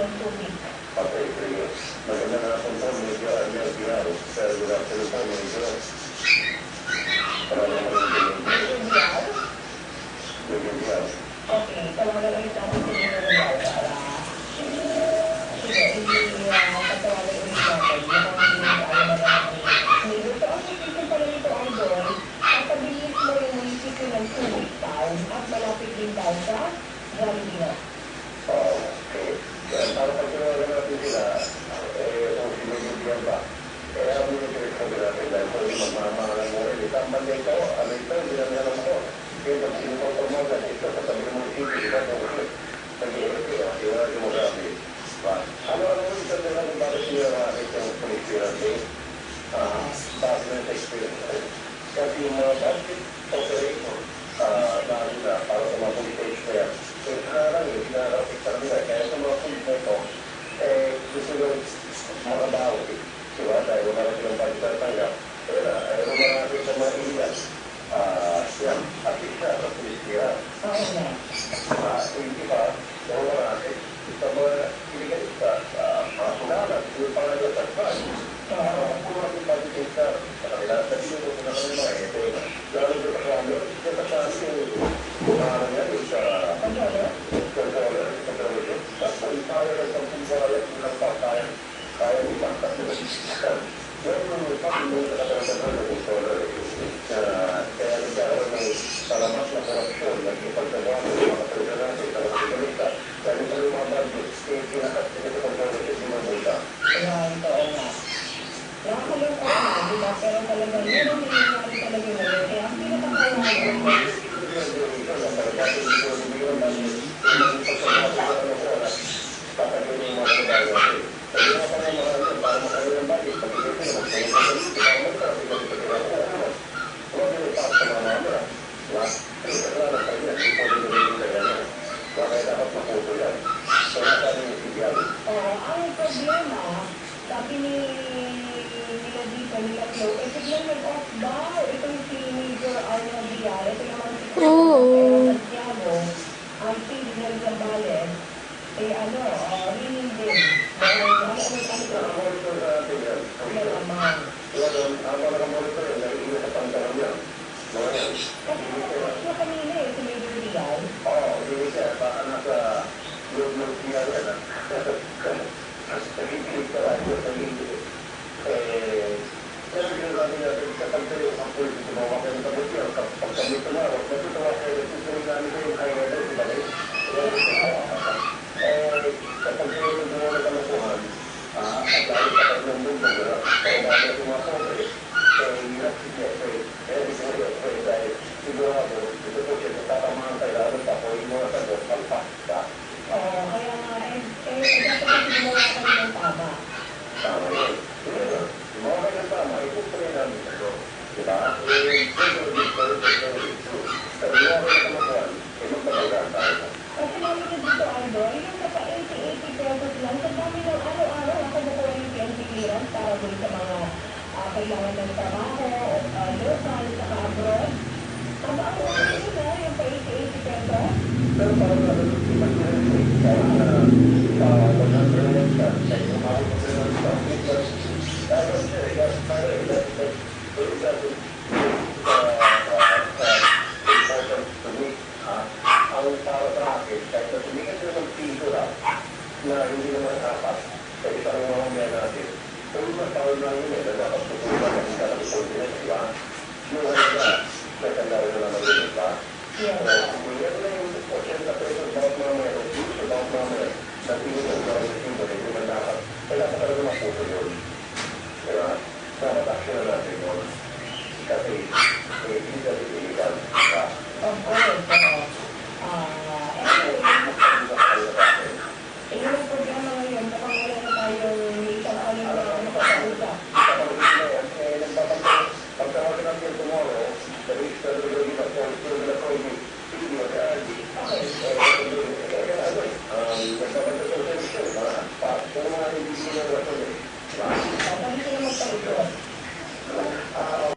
ng tubig. Okay, sige. Magandang hapon po, medyo Arnel Girao. Sir, good afternoon po, medyo. Maraming Medyo diyaw? Medyo Girao. Okay, tawagan lang ito ako sa inyo diyaw para sige, hindi patawagan ulit natin. Yung mga hindi alam na natin. So, ang isipin pala nito, Idol, kapabilis mo yung munisipyo ng tubig town at malapit din daw sa Jollibee. Okay. Para pagkinawagan natin sila, kung sinigyan ba, ang minigyan sabi natin dahil kung magmamahalan mo rin, isang banday ko, ano ito, hindi namin alam ko. Kaya pag sinukotomogan, ito sa tabi ng munisipyo, di ba, kung nag-iirip ko, iwala yung magabi. Ano mo isa nila kung bakit siya nakakit yung police-pirante? Bakit na sa experience? Kasi yung mga budget operator, dahil na para sa mga police na yan, harang yun, hinarapit sa nila. Kaya sa mga police na ito, gusto nyo mga bawat, diba? Dahil wala na silang budget na tanggap. Kaya ayaw mo marami sa mga ilan. Yan, at isa sa police-pirante. Hindi ba, wala natin. Sa mga iligalista, mga sunalan, yung pangalan sa kwan, kung mga pagpapitin sa kanila, sa dito na kami mga ito, lalo sa kasama, yung kasama yung pangalan niya, yung sa controller, tapos yung pangalan ng sampung bahay, yung pa, kaya yung pangkat nila. Yung pag-inom sa kasama ng controller, kaya nagkaroon ng salamat na korupsyon, nagkipagdagawa ng mga katulad natin, sa mga iligalista, dahil sa mga budget, kinakat nila sa controller sa mga multa. Ayan, oo nga. Nakakalungkot na, di ba? Pero talagang yun ang nangyayari talaga ngayon. Kaya ang pinakakawalan ang problema, sabi nila dito, nila Flo, biglang nag-off daw itong si Major Arnold Villar. Ito naman si Santiago, ang si Biglang Zambales, hining din. Kasi nakapos na kanina si Major Villar. Oo, hindi siya. Baka nasa loob-loob niya rin. Naging ka rin sa hindi. Pero yung kami natin sa pagdali ang pulis sa mga kayo ng pagdali. Kapag kami tumawag, natutuwa kayo na susunod namin kayo kaya na rin sila rin. Sa pagdali ng mga nagkalakuhan, at dahil sa kanyang mundo, kaya dahil sumasobri, hirap siya, dahil sigurado, ito po siya sa tatamahan kayo, lalo pa po yung mga sagot, palpak ka. Oo, kaya nga, dapat na sinuwa kami ng tama. Tama yun. Okay na tama, ipupray namin ito. Diba? Pero yung okay na kamakuan, magpapagdaan tayo. Kasi namin na dito, Idol, yung sa 80 pesos lang, sa dami ng araw-araw, ako nakuha yung PNP clearance para doon sa mga kailangan ng trabaho, local, saka abroad. Ang ano yun yung pa 80 pesos? Pero parang nalulukipan ko rin kahit na 100 sa yung mahal ko rin sa dapat siya, para important to me, ang para sa akin, kahit na tumikat sila ng piso lang, na hindi naman dapat, kahit isang mamamaya natin, kung mas tawag lang yun na dapat tutunan ng kalabitong din, di ba? Yung halaga, may tandaan na naman yun, di ba? Yes. Kung yan na yung 80 pesos bawat mamaya, o piso bawat mamaya, na pinutan sa mga hindi naman dapat, kailangan talaga maputo yun. Diba? Dapat action na natin yun. Kasi, hindi natin iligal. Of course, anyway, yung programa ngayon, kapag wala na tayong isang aling nakakausap. Pagkawagan natin tomorrow, the register will be the phone, will be the phone, video, the ID. Nagpapagod sa solution, kung mga hindi nila